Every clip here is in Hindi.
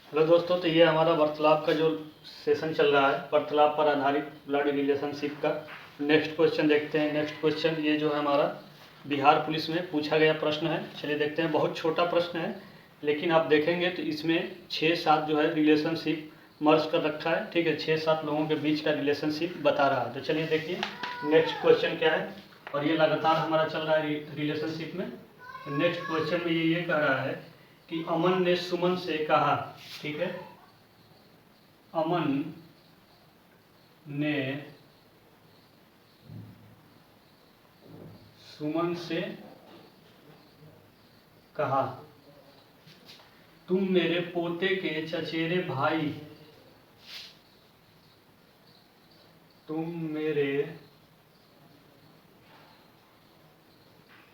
हेलो दोस्तों, तो ये हमारा वार्तालाप का जो सेशन चल रहा है, वार्तालाप पर आधारित ब्लड रिलेशनशिप का नेक्स्ट क्वेश्चन देखते हैं। नेक्स्ट क्वेश्चन ये जो है हमारा बिहार पुलिस में पूछा गया प्रश्न है। चलिए देखते हैं। बहुत छोटा प्रश्न है, लेकिन आप देखेंगे तो इसमें 6-7 जो है रिलेशनशिप मर्ज कर रखा है। ठीक है, 6-7 लोगों के बीच का रिलेशनशिप बता रहा है। तो चलिए देखिए नेक्स्ट क्वेश्चन क्या है। और ये लगातार हमारा चल रहा है रिलेशनशिप में। नेक्स्ट क्वेश्चन में ये कह रहा है कि अमन ने सुमन से कहा। ठीक है, अमन ने सुमन से कहा, तुम मेरे पोते के चचेरे भाई, तुम मेरे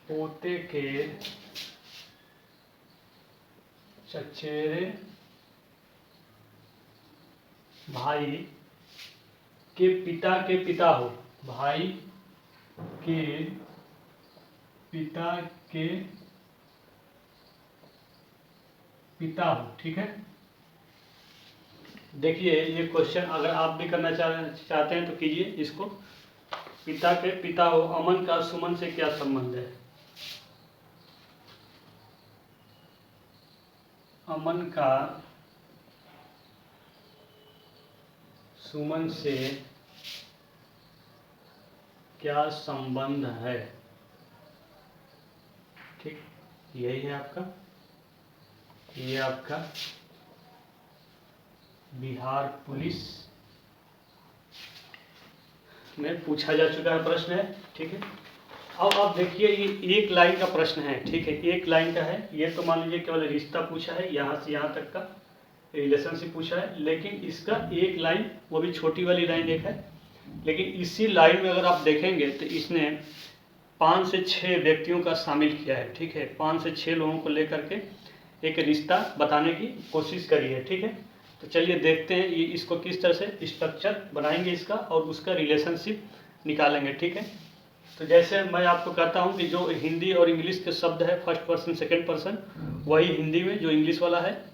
पोते के चचेरे भाई के पिता हो। भाई के पिता के पिता हो। ठीक है, देखिए ये क्वेश्चन अगर आप भी करना चाहते हैं तो कीजिए इसको। पिता के पिता हो, अमन का सुमन से क्या संबंध है? अमन का सुमन से क्या संबंध है? ठीक, यही है आपका, ये आपका बिहार पुलिस में पूछा जा चुका है प्रश्न है। ठीक है, अब आप देखिए ये एक लाइन का प्रश्न है। ठीक है, एक लाइन का है। ये तो मान लीजिए केवल रिश्ता पूछा है, यहाँ से यहाँ तक का रिलेशनशिप पूछा है, लेकिन इसका एक लाइन, वो भी छोटी वाली लाइन एक है, लेकिन इसी लाइन में अगर आप देखेंगे तो इसने 5 से 6 व्यक्तियों का शामिल किया है। ठीक है, 5 से 6 लोगों को लेकर के एक रिश्ता बताने की कोशिश करी है। ठीक है, तो चलिए देखते हैं ये इसको किस तरह से स्ट्रक्चर बनाएंगे इसका और उसका रिलेशनशिप निकालेंगे। ठीक है, तो जैसे मैं आपको कहता हूँ कि जो हिंदी और इंग्लिश के शब्द है फर्स्ट पर्सन सेकंड पर्सन, वही हिंदी में जो इंग्लिश वाला है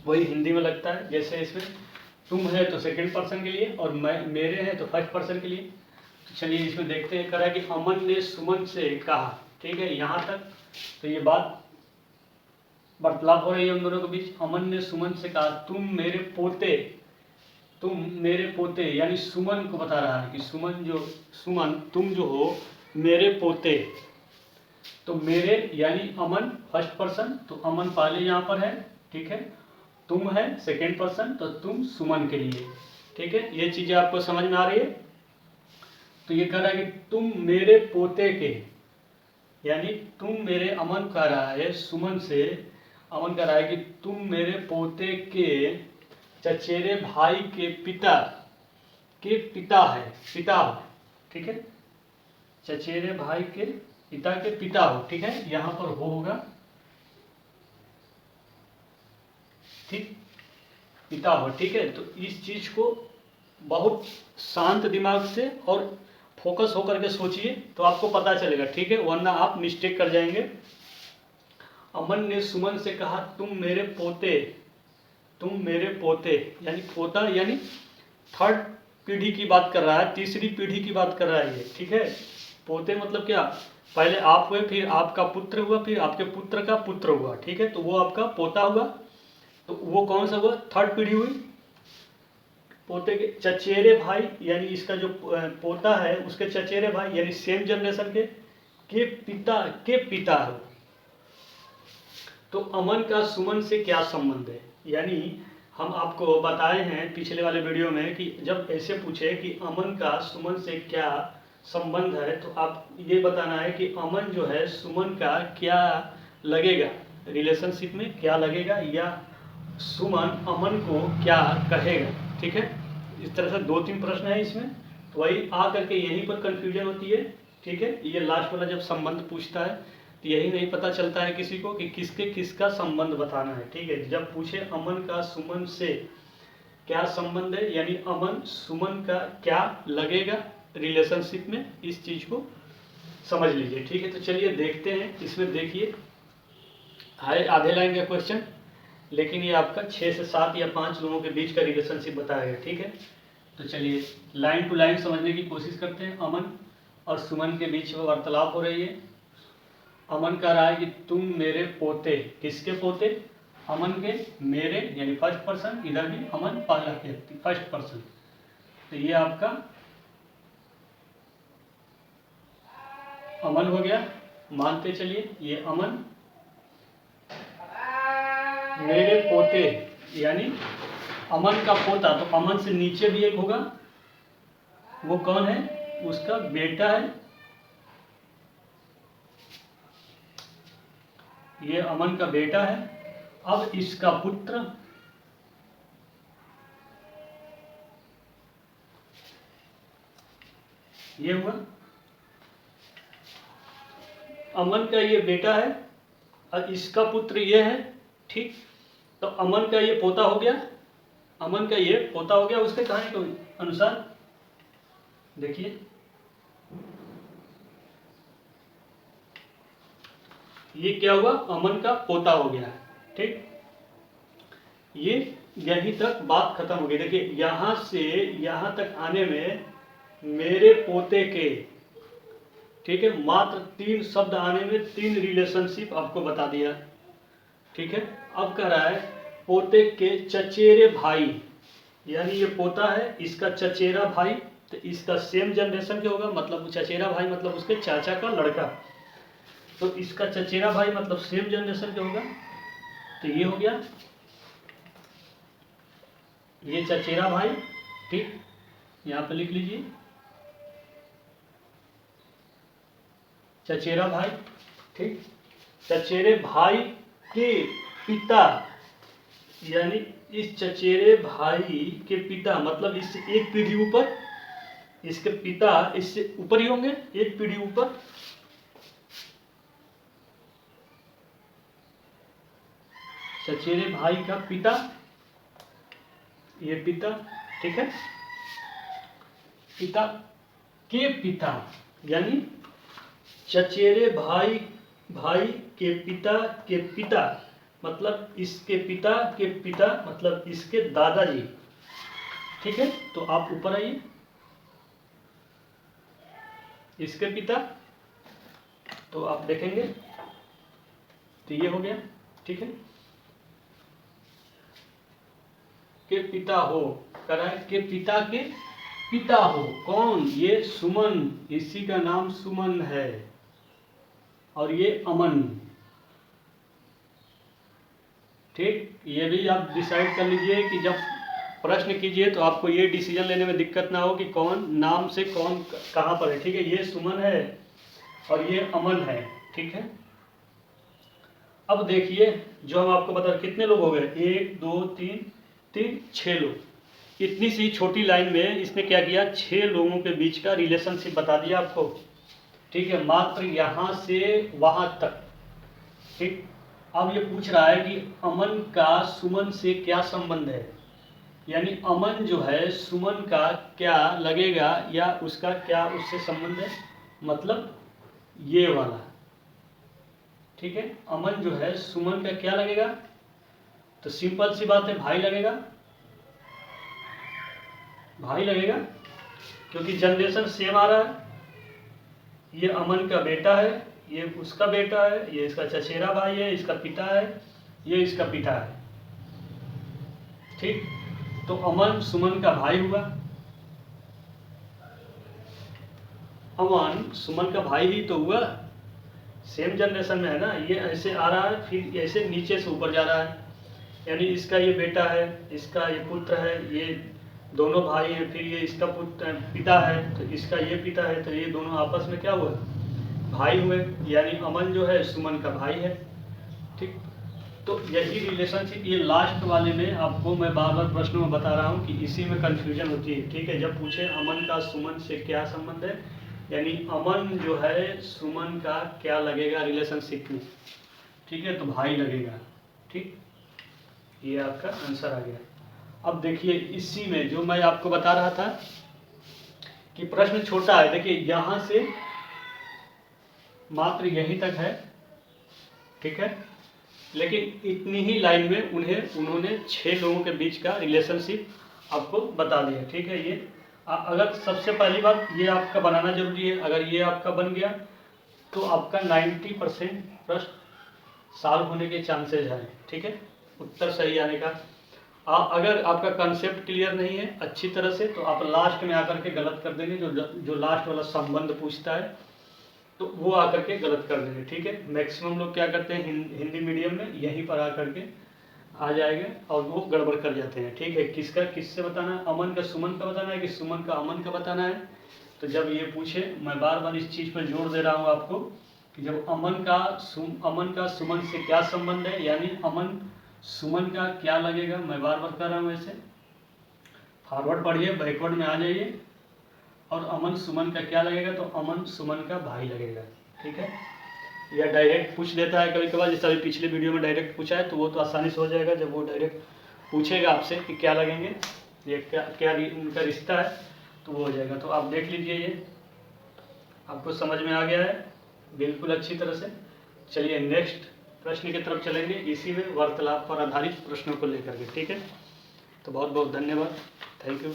वही हिंदी में लगता है। जैसे इसमें तुम है तो सेकंड पर्सन के लिए और मैं मेरे हैं तो फर्स्ट पर्सन के लिए। तो चलिए इसमें देखते हैं। कह रहा है कि अमन ने सुमन से कहा। ठीक है, यहाँ तक तो ये बात वार्तालाप हो रही है उन दोनों के बीच। अमन ने सुमन से कहा, तुम मेरे पोते यानी सुमन को बता रहा है कि सुमन तुम जो हो मेरे पोते। तो मेरे यानी अमन फर्स्ट पर्सन, तो अमन पहले यहाँ पर है। ठीक है, तुम है सेकंड पर्सन, तो तुम सुमन के लिए। ठीक है, ये चीजें आपको समझ में आ रही है। तो ये कह रहा है कि तुम मेरे पोते के, यानी तुम मेरे, अमन कह रहा है सुमन से, अमन कह रहा है कि तुम मेरे पोते के चचेरे भाई के पिता है, पिता हो। ठीक है, चचेरे भाई के पिता हो। ठीक है, यहाँ पर होगा। ठीक, पिता हो। ठीक है, तो इस चीज को बहुत शांत दिमाग से और फोकस होकर के सोचिए तो आपको पता चलेगा। ठीक है, वरना आप मिस्टेक कर जाएंगे। अमन ने सुमन से कहा, तुम मेरे पोते यानी पोता यानी थर्ड पीढ़ी की बात कर रहा है, तीसरी पीढ़ी की बात कर रहा है ये। ठीक है, पोते मतलब क्या, पहले आप हुए, फिर आपका पुत्र हुआ, फिर आपके पुत्र का पुत्र हुआ। ठीक है, तो वो आपका पोता हुआ। तो वो कौन सा हुआ? थर्ड पीढ़ी हुई। पोते के चचेरे भाई यानी इसका जो पोता है उसके चचेरे भाई यानी सेम जनरेशन के पिता हो। तो अमन का सुमन से क्या संबंध है? यानी हम आपको बताए हैं पिछले वाले वीडियो में कि जब ऐसे पूछे कि अमन का सुमन से क्या संबंध है, तो आप ये बताना है कि अमन जो है सुमन का क्या लगेगा, रिलेशनशिप में क्या लगेगा, या सुमन अमन को क्या कहेगा। ठीक है, इस तरह से 2-3 प्रश्न है इसमें, तो वही आ करके यहीं पर कंफ्यूजन होती है। ठीक है, ये लास्ट वाला जब संबंध पूछता है तो यही नहीं पता चलता है किसी को कि किसके किसका संबंध बताना है। ठीक है, जब पूछे अमन का सुमन से क्या संबंध है, यानी अमन सुमन का क्या लगेगा रिलेशनशिप में, इस चीज को समझ लीजिए। ठीक है, तो चलिए देखते हैं। इसमें देखिए है आधे लाइन का क्वेश्चन। लेकिन ये आपका 6 से 7 या 5 लोगों के बीच का रिलेशनशिप बताया गया, ठीक है। तो चलिए लाइन टू लाइन समझने की कोशिश करते हैं। अमन और सुमन के बीच में वार्तालाप हो रही है। अमन कह रहा है कि तुम मेरे पोते, किसके पोते? अमन के, मेरे यानी फर्स्ट पर्सन, इधर भी अमन पहला व्यक्ति फर्स्ट पर्सन। तो ये आपका अमन हो गया, मानते चलिए ये अमन मेरे पोते, यानी अमन का पोता। तो अमन से नीचे भी एक होगा, वो कौन है? उसका बेटा है। ये अमन का बेटा है। अब इसका पुत्र, ये हुआ अमन का ये बेटा है और इसका पुत्र ये है, ठीक। तो अमन का ये पोता हो गया, अमन का ये पोता हो गया उसके कहानी के अनुसार। देखिए ये क्या हुआ? अमन का पोता हो गया, ठीक। ये यहीं तक बात खत्म हो गई। देखिए यहां से यहां तक आने में मेरे पोते के, ठीक है, मात्र 3 शब्द आने में 3 रिलेशनशिप आपको बता दिया, ठीक है। अब कह रहा है पोते के चचेरे भाई, यानी ये पोता है, इसका चचेरा भाई, तो इसका सेम जनरेशन के होगा, मतलब चचेरा भाई मतलब उसके चाचा का लड़का। तो इसका चचेरा भाई मतलब सेम जनरेशन के होगा। तो ये हो गया ये चचेरा भाई, ठीक। यहां पे लिख लीजिए चचेरा भाई, ठीक। चचेरे भाई के पिता, यानी इस चचेरे भाई के पिता मतलब इससे एक पीढ़ी ऊपर, इसके पिता इससे ऊपर ही होंगे, एक पीढ़ी ऊपर। चचेरे भाई का पिता, ये पिता, ठीक है। पिता के पिता, यानी चचेरे भाई के पिता मतलब इसके पिता के पिता मतलब इसके दादाजी, ठीक है। तो आप ऊपर आइए, इसके पिता, तो आप देखेंगे तो ये हो गया, ठीक है। के पिता हो, कह रहा है के पिता के पिता हो, कौन? ये सुमन, इसी का नाम सुमन है, और ये अमन, ठीक। ये भी आप डिसाइड कर लीजिए कि जब प्रश्न कीजिए तो आपको ये डिसीजन लेने में दिक्कत ना हो कि कौन नाम से कौन कहाँ पर है, ठीक है। ये सुमन है और ये अमन है, ठीक है। अब देखिए जो हम आपको बता, कितने लोग हो गए? 1 2 3 6 लोग। इतनी सी छोटी लाइन में इसने क्या किया? 6 लोगों के बीच का रिलेशनशिप बता दिया आपको, ठीक है, मात्र यहां से वहां तक, ठीक। अब ये पूछ रहा है कि अमन का सुमन से क्या संबंध है, यानी अमन जो है सुमन का क्या लगेगा या उसका क्या उससे संबंध है, मतलब ये वाला, ठीक है। अमन जो है सुमन का क्या लगेगा? तो सिंपल सी बात है, भाई लगेगा, भाई लगेगा, क्योंकि जनरेशन सेम आ रहा है। ये अमन का बेटा है, ये उसका बेटा है, ये इसका चचेरा भाई है, इसका पिता है, ये इसका पिता है, ठीक। तो अमन सुमन का भाई हुआ, अमन सुमन का भाई ही तो हुआ, सेम जनरेशन में है ना। ये ऐसे आ रहा है फिर ऐसे नीचे से ऊपर जा रहा है, यानी इसका ये बेटा है, इसका ये पुत्र है, ये दोनों भाई हैं, फिर ये इसका पुत्र पिता है, तो इसका ये पिता है, तो ये दोनों आपस में क्या हुआ? भाई हुए, यानी अमन जो है सुमन का भाई है, ठीक। तो यही रिलेशनशिप ये लास्ट वाले में आपको मैं बार बार प्रश्नों में बता रहा हूँ कि इसी में कंफ्यूजन होती है, ठीक है। जब पूछे अमन का सुमन से क्या संबंध है, यानी अमन जो है सुमन का क्या लगेगा रिलेशनशिप में, ठीक है, तो भाई लगेगा, ठीक। ये आपका आंसर आ गया। अब देखिए इसी में जो मैं आपको बता रहा था कि प्रश्न छोटा है, देखिए यहां से मात्र यहीं तक है, ठीक है। लेकिन इतनी ही लाइन में उन्होंने 6 लोगों के बीच का रिलेशनशिप आपको बता दिया। ठीक है, ये अगर सबसे पहली बात ये आपका बनाना जरूरी है। अगर ये आपका बन गया तो आपका 90% प्रश्न सॉल्व होने के चांसेज हैं। ठीक है, उत्तर सही आने का। अगर आपका कंसेप्ट क्लियर नहीं है अच्छी तरह से तो आप लास्ट में आकर के गलत कर देंगे। जो लास्ट वाला संबंध पूछता है तो वो आकर के गलत कर देंगे। ठीक है, मैक्सिमम लोग क्या करते हैं हिंदी मीडियम में यहीं पर आकर के आ जाएंगे और वो गड़बड़ कर जाते हैं। ठीक है, किससे बताना है, अमन का सुमन का बताना है कि सुमन का अमन का बताना है। तो जब ये पूछे, मैं बार बार इस चीज़ पर जोर दे रहा हूँ आपको कि जब अमन का सुमन से क्या संबंध है, यानी अमन सुमन का क्या लगेगा। मैं बार बार कर रहा हूँ, ऐसे फॉरवर्ड पढ़िए, बैकवर्ड में आ जाइए। और अमन सुमन का क्या लगेगा, तो अमन सुमन का भाई लगेगा। ठीक है, या डायरेक्ट पूछ लेता है कभी कभार, जैसे अभी पिछले वीडियो में डायरेक्ट पूछा है तो वो तो आसानी से हो जाएगा। जब वो डायरेक्ट पूछेगा आपसे कि क्या लगेंगे, ये क्या उनका रिश्ता है, तो वो हो जाएगा। तो आप देख लीजिए, ये आपको समझ में आ गया है बिल्कुल अच्छी तरह से। चलिए नेक्स्ट प्रश्न की तरफ चलेंगे, इसी में वार्तालाप पर आधारित प्रश्नों को लेकर के। ठीक है, तो बहुत बहुत धन्यवाद, थैंक यू।